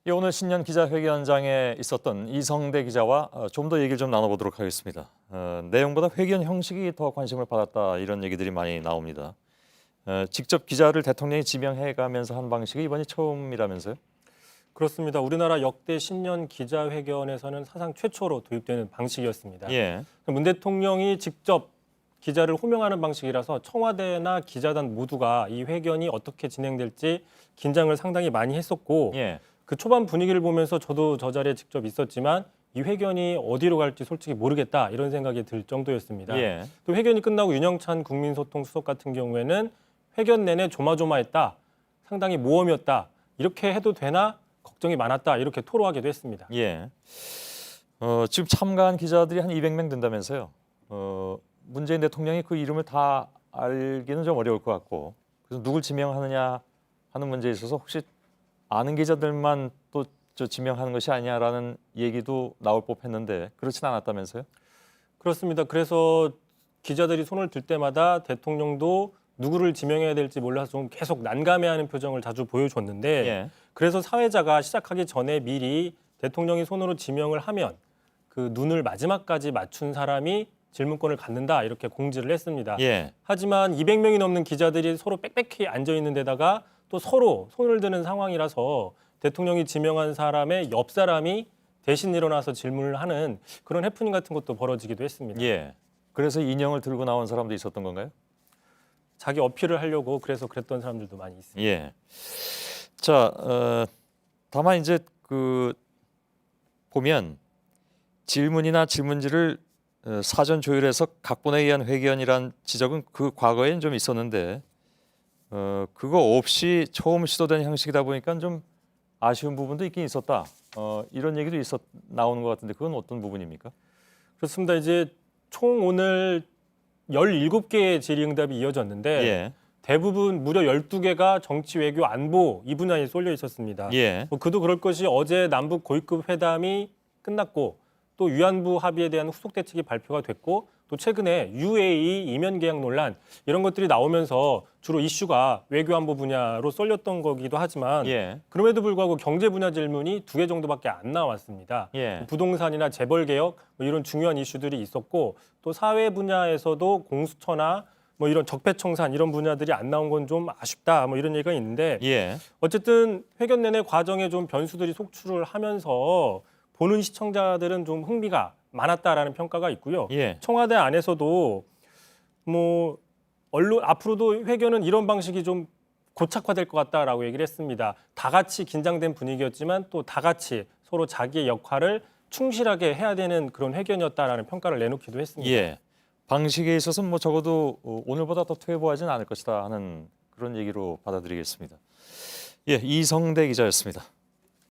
예, 오늘 신년 기자회견장에 있었던 이성대 기자와 좀 더 얘기를 좀 나눠보도록 하겠습니다. 내용보다 회견 형식이 더 관심을 받았다 이런 얘기들이 많이 나옵니다. 직접 기자를 대통령이 지명해가면서 한 방식이 이번이 처음이라면서요? 그렇습니다. 우리나라 역대 신년 기자회견에서는 사상 최초로 도입되는 방식이었습니다. 예, 문 대통령이 직접 기자를 호명하는 방식이라서 청와대나 기자단 모두가 이 회견이 어떻게 진행될지 긴장을 상당히 많이 했었고 예, 그 초반 분위기를 보면서 저도 저 자리에 직접 있었지만 이 회견이 어디로 갈지 솔직히 모르겠다 이런 생각이 들 정도였습니다. 예, 또 회견이 끝나고 윤영찬 국민소통수석 같은 경우에는 회견 내내 조마조마했다, 상당히 모험이었다, 이렇게 해도 되나 걱정이 많았다 이렇게 토로하기도 했습니다. 예. 지금 참가한 기자들이 한 200명 된다면서요. 문재인 대통령이 그 이름을 다 알기는 좀 어려울 것 같고, 그래서 누굴 지명하느냐 하는 문제에 있어서 혹시 아는 기자들만 또 지명하는 것이 아니냐라는 얘기도 나올 법했는데 그렇진 않았다면서요? 그렇습니다. 그래서 기자들이 손을 들 때마다 대통령도 누구를 지명해야 될지 몰라서 좀 계속 난감해하는 표정을 자주 보여줬는데 예, 그래서 사회자가 시작하기 전에 미리 대통령이 손으로 지명을 하면 그 눈을 마지막까지 맞춘 사람이 질문권을 갖는다 이렇게 공지를 했습니다. 예, 하지만 200명이 넘는 기자들이 서로 빽빽히 앉아 있는 데다가 또 서로 손을 드는 상황이라서 대통령이 지명한 사람의 옆 사람이 대신 일어나서 질문을 하는 그런 해프닝 같은 것도 벌어지기도 했습니다. 예. 그래서 인형을 들고 나온 사람도 있었던 건가요? 자기 어필을 하려고 그래서 그랬던 사람들도 많이 있습니다. 예. 자, 다만 이제 그 보면 질문이나 질문지를 사전 조율해서 각본에 의한 회견이란 지적은 그 과거엔 좀 있었는데 그거 없이 처음 시도된 형식이다 보니까 좀 아쉬운 부분도 있긴 있었다. 이런 얘기도 나오는 것 같은데 그건 어떤 부분입니까? 그렇습니다. 이제 총 오늘 17개의 질의응답이 이어졌는데 예, 대부분 무려 12개가 정치, 외교, 안보 이 분야에 쏠려 있었습니다. 예, 그도 그럴 것이 어제 남북 고위급 회담이 끝났고 또 위안부 합의에 대한 후속 대책이 발표가 됐고 또 최근에 UAE 이면 계약 논란 이런 것들이 나오면서 주로 이슈가 외교 안보 분야로 쏠렸던 거기도 하지만 예, 그럼에도 불구하고 경제 분야 질문이 2개 정도밖에 안 나왔습니다. 예, 부동산이나 재벌 개혁 뭐 이런 중요한 이슈들이 있었고 또 사회 분야에서도 공수처나 뭐 이런 적폐청산 이런 분야들이 안 나온 건 좀 아쉽다 뭐 이런 얘기가 있는데 예, 어쨌든 회견 내내 과정에 좀 변수들이 속출을 하면서 보는 시청자들은 좀 흥미가 많았다라는 평가가 있고요. 예, 청와대 안에서도 뭐 언론 앞으로도 회견은 이런 방식이 좀 고착화될 것 같다라고 얘기를 했습니다. 다 같이 긴장된 분위기였지만 또 다 같이 서로 자기의 역할을 충실하게 해야 되는 그런 회견이었다라는 평가를 내놓기도 했습니다. 예. 방식에 있어서는 뭐 적어도 오늘보다 더 퇴보하지는 않을 것이다 하는 그런 얘기로 받아들이겠습니다. 예, 이성대 기자였습니다.